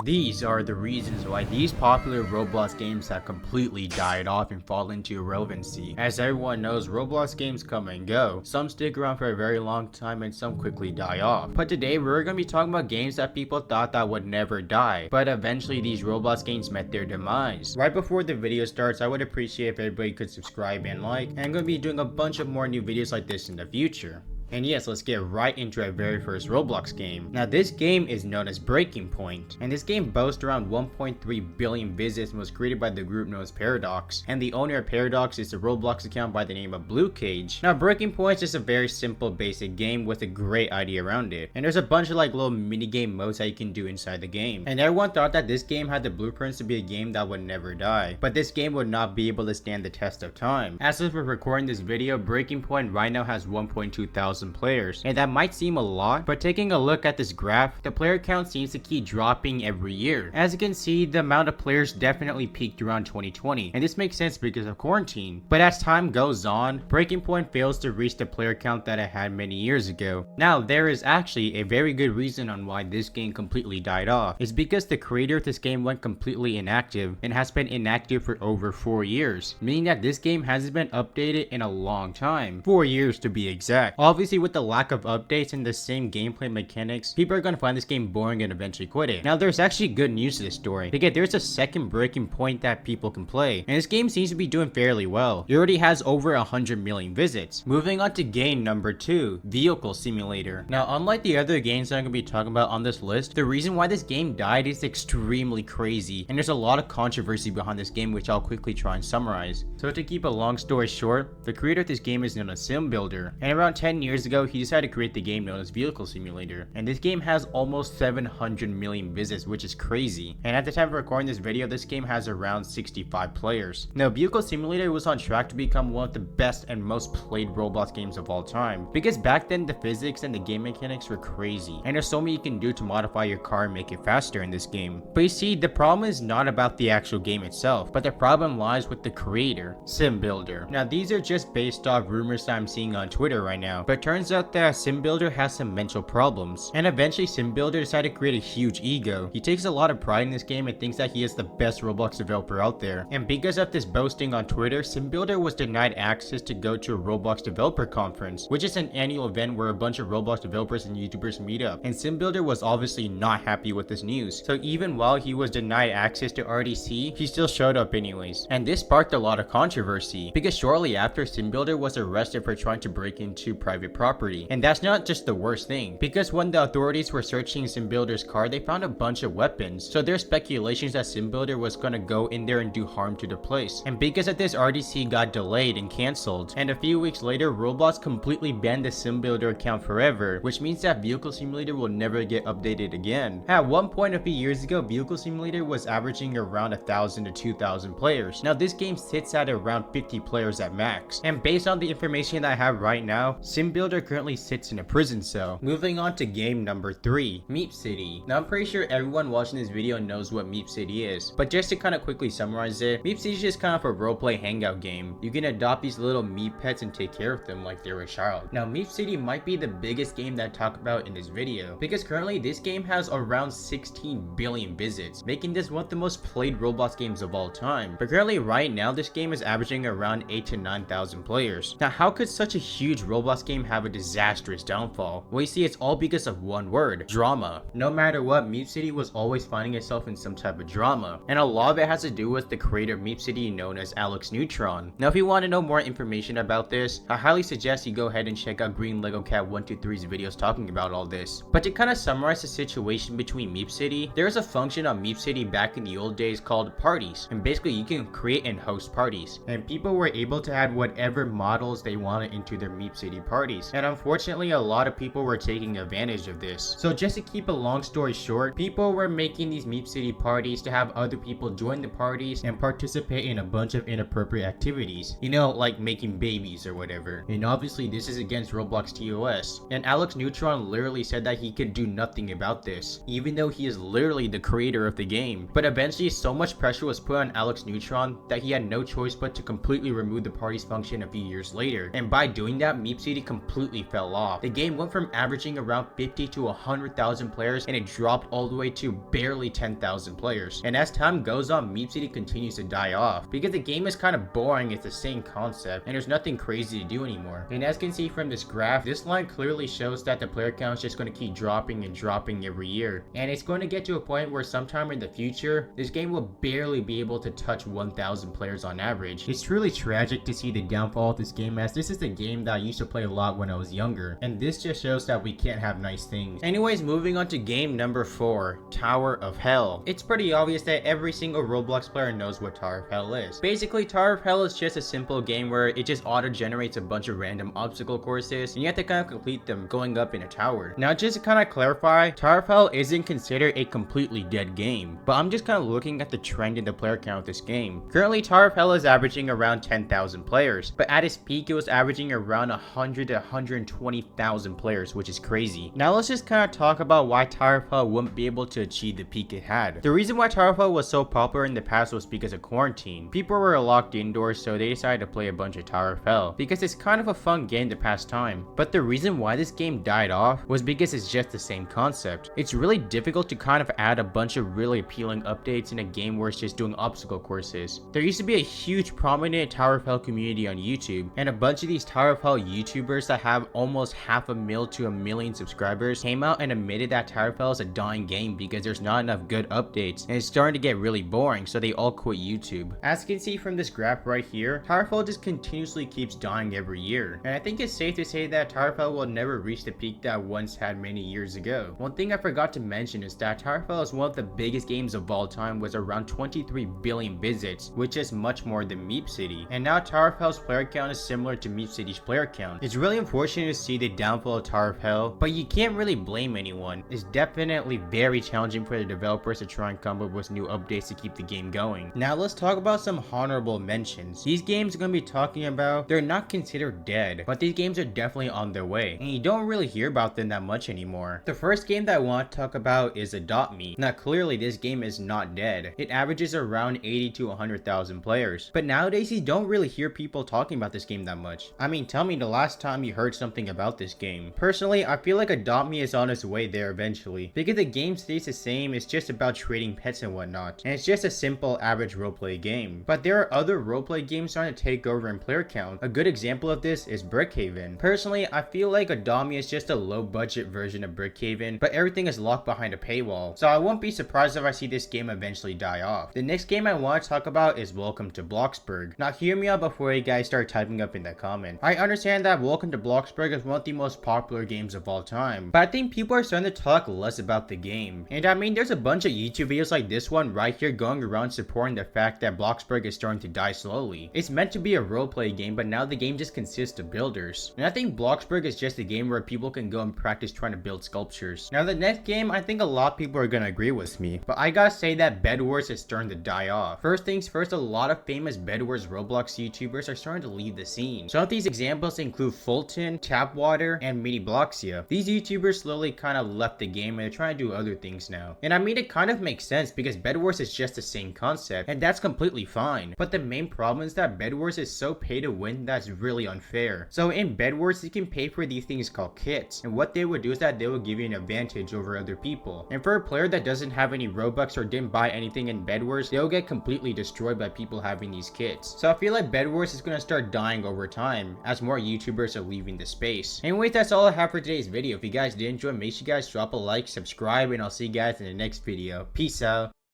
These are the reasons why these popular Roblox games have completely died off and fall into irrelevancy. As everyone knows, Roblox games come and go. Some stick around for a very long time and some quickly die off. But today we're going to be talking about games that people thought that would never die, but eventually these Roblox games met their demise. Right before the video starts, I would appreciate if everybody could subscribe and like, and I'm going to be doing a bunch of more new videos like this in the future. And yes, let's get right into our very first Roblox game. Now this game is known as Breaking Point, and this game boasts around 1.3 billion visits and was created by the group known as Paradox, and the owner of Paradox is a Roblox account by the name of Blue Cage. Now Breaking Point is just a very simple basic game with a great idea around it, and there's a bunch of like little mini game modes that you can do inside the game, and everyone thought that this game had the blueprints to be a game that would never die, but this game would not be able to stand the test of time. As of recording this video, Breaking Point right now has 1.2 thousand players, and that might seem a lot, but taking a look at this graph, the player count seems to keep dropping every year. As you can see, the amount of players definitely peaked around 2020, and this makes sense because of quarantine. But as time goes on, Breaking Point fails to reach the player count that it had many years ago. Now, there is actually a very good reason on why this game completely died off. It's because the creator of this game went completely inactive and has been inactive for over 4 years, meaning that this game hasn't been updated in a long time. 4 years to be exact. Obviously, with the lack of updates and the same gameplay mechanics, people are going to find this game boring and eventually quit it. Now there's actually good news to this story, because there's a second Breaking Point that people can play, and this game seems to be doing fairly well. It already has over 100 million visits. Moving on to game number 2, Vehicle Simulator. Now unlike the other games that I'm going to be talking about on this list, the reason why this game died is extremely crazy, and there's a lot of controversy behind this game which I'll quickly try and summarize. So to keep a long story short, the creator of this game is known as Sim Builder, and around 10 years ago he decided to create the game known as Vehicle Simulator, and this game has almost 700 million visits, which is crazy. And at the time of recording this video, this game has around 65 players. Now Vehicle Simulator was on track to become one of the best and most played Roblox games of all time, because back then the physics and the game mechanics were crazy, and there's so many you can do to modify your car and make it faster in this game. But you see, the problem is not about the actual game itself, but the problem lies with the creator, Sim Builder. Now these are just based off rumors that I'm seeing on Twitter right now, but turns out that Sim Builder has some mental problems, and eventually Sim Builder decided to create a huge ego. He takes a lot of pride in this game and thinks that he is the best Roblox developer out there, and because of this boasting on Twitter, Sim Builder was denied access to go to a Roblox developer conference, which is an annual event where a bunch of Roblox developers and YouTubers meet up, and Sim Builder was obviously not happy with this news. So even while he was denied access to RDC, he still showed up anyways, and this sparked a lot of controversy, because shortly after, Sim Builder was arrested for trying to break into private property. And that's not just the worst thing, because when the authorities were searching Sim Builder's car, they found a bunch of weapons. So there's speculations that Sim Builder was gonna go in there and do harm to the place. And because of this, RDC got delayed and cancelled. And a few weeks later, Roblox completely banned the Sim Builder account forever, which means that Vehicle Simulator will never get updated again. At one point a few years ago, Vehicle Simulator was averaging around 1,000 to 2,000 players. Now this game sits at around 50 players at max. And based on the information that I have right now, Sim Builder currently sits in a prison cell. Moving on to game number 3, Meep City. Now I'm pretty sure everyone watching this video knows what Meep City is, but just to kind of quickly summarize it, Meep City is just kind of a roleplay hangout game. You can adopt these little Meep pets and take care of them like they're a child. Now Meep City might be the biggest game that I talk about in this video, because currently this game has around 16 billion visits, making this one of the most played Roblox games of all time. But currently right now this game is averaging around 8 to 9,000 players. Now how could such a huge Roblox game have a disastrous downfall? Well, you see, it's all because of one word: drama. No matter what, Meep City was always finding itself in some type of drama, and a lot of it has to do with the creator of Meep City known as Alex Neutron. Now if you want to know more information about this, I highly suggest you go ahead and check out Green Lego Cat 123's videos talking about all this. But to kind of summarize the situation between Meep City, there's a function on Meep City back in the old days called parties, and basically you can create and host parties, and people were able to add whatever models they wanted into their Meep City parties, and unfortunately a lot of people were taking advantage of this. So just to keep a long story short, people were making these Meep City parties to have other people join the parties and participate in a bunch of inappropriate activities, you know, like making babies or whatever, and obviously this is against Roblox TOS. And Alex Neutron literally said that he could do nothing about this, even though he is literally the creator of the game. But eventually so much pressure was put on Alex Neutron that he had no choice but to completely remove the parties function a few years later, and by doing that, Meep City completely completely fell off. The game went from averaging around 50 to 100,000 players, and it dropped all the way to barely 10,000 players. And as time goes on, Meep City continues to die off because the game is kind of boring. It's the same concept and there's nothing crazy to do anymore. And as you can see from this graph, this line clearly shows that the player count is just going to keep dropping and dropping every year, and it's going to get to a point where sometime in the future this game will barely be able to touch 1,000 players on average. It's truly tragic to see the downfall of this game, as this is a game that I used to play a lot when I was younger, and this just shows that we can't have nice things. Anyways, moving on to game number 4, Tower of Hell. It's pretty obvious that every single Roblox player knows what Tower of Hell is. Basically, Tower of Hell is just a simple game where it just auto-generates a bunch of random obstacle courses, and you have to kind of complete them going up in a tower. Now, just to kind of clarify, Tower of Hell isn't considered a completely dead game, but I'm just kind of looking at the trend in the player count of this game. Currently, Tower of Hell is averaging around 10,000 players, but at its peak, it was averaging around 100 to 120,000 players, which is crazy. Now, let's just kind of talk about why Tower of Hell wouldn't be able to achieve the peak it had. The reason why Tower of Hell was so popular in the past was because of quarantine. People were locked indoors, so they decided to play a bunch of Tower of Hell because it's kind of a fun game to pass time. But the reason why this game died off was because it's just the same concept. It's really difficult to kind of add a bunch of really appealing updates in a game where it's just doing obstacle courses. There used to be a huge prominent Tower of Hell community on YouTube, and a bunch of these Tower of Hell YouTubers that have almost 500,000 to 1 million subscribers came out and admitted that Tower of Hell is a dying game because there's not enough good updates and it's starting to get really boring, so they all quit YouTube. As you can see from this graph right here, Tower of Hell just continuously keeps dying every year, and I think it's safe to say that Tower of Hell will never reach the peak that once had many years ago. One thing I forgot to mention is that Tower of Hell is one of the biggest games of all time with around 23 billion visits, which is much more than Meep City. And now Tower of Hell's player count is similar to Meep City's player count. It's really unfortunate to see the downfall of Tower of Hell, but you can't really blame anyone. It's definitely very challenging for the developers to try and come up with new updates to keep the game going. Now let's talk about some honorable mentions. These games I'm going to be talking about, they're not considered dead, but these games are definitely on their way, and you don't really hear about them that much anymore. The first game that I want to talk about is Adopt Me. Now clearly this game is not dead. It averages around 80 to 100,000 players, but nowadays you don't really hear people talking about this game that much. I mean, tell me the last time you heard something about this game. Personally, I feel like Adopt Me is on its way there eventually, because the game stays the same. It's just about trading pets and whatnot, and it's just a simple average roleplay game. But there are other roleplay games starting to take over in player count. A good example of this is Brookhaven. Personally, I feel like Adopt Me is just a low budget version of Brookhaven, but everything is locked behind a paywall, so I won't be surprised if I see this game eventually die off. The next game I want to talk about is Welcome to Bloxburg. Now hear me out before you guys start typing up in the comment. I understand that Welcome to Bloxburg is one of the most popular games of all time, but I think people are starting to talk less about the game. And I mean, there's a bunch of YouTube videos like this one right here going around supporting the fact that Bloxburg is starting to die slowly. It's meant to be a roleplay game, but now the game just consists of builders. And I think Bloxburg is just a game where people can go and practice trying to build sculptures. Now the next game, I think a lot of people are gonna agree with me, but I gotta say that Bed Wars is starting to die off. First things first, a lot of famous Bed Wars Roblox YouTubers are starting to leave the scene. Some of these examples include Fulton, Tapwater, and Mini Bloxia. These YouTubers slowly kind of left the game and they're trying to do other things now. And I mean, it kind of makes sense because Bed Wars is just the same concept, and that's completely fine. But the main problem is that Bed Wars is so pay to win that's really unfair. So in Bed Wars, you can pay for these things called kits, and what they would do is that they will give you an advantage over other people. And for a player that doesn't have any Robux or didn't buy anything in Bed Wars, they'll get completely destroyed by people having these kits. So I feel like Bed Wars is going to start dying over time as more YouTubers are leaving the space. Anyways, that's all I have for today's video. If you guys did enjoy, make sure you guys drop a like, subscribe, and I'll see you guys in the next video. Peace out.